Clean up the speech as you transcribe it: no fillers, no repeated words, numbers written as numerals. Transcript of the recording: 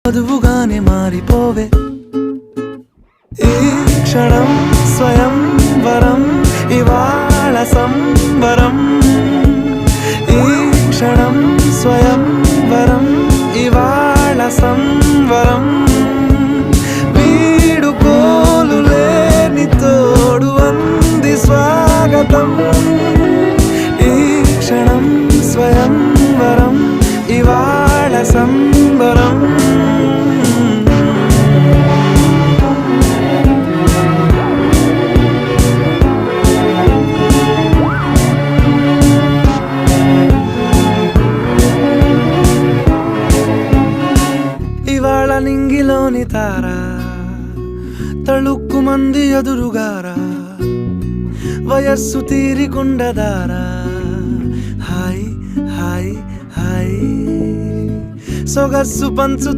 వధువుగానే మారిపోవే ఈ క్షణం స్వయం వరం ఇవాళ సంబరం ఈ క్షణం స్వయం వరం ఇవాళ సంవరం వీడుకోలు లేని తోడు అంది స్వాగతం ఈ క్షణం స్వయం వరం ఇవాళ సంబరం ఇవాళ నింగిలోని తారా తళుక్కు మంది ఎదురుగారా వయస్సు తీరికుండదారా హాయ్ హాయ్ హాయ్ సొగస్సు పంచు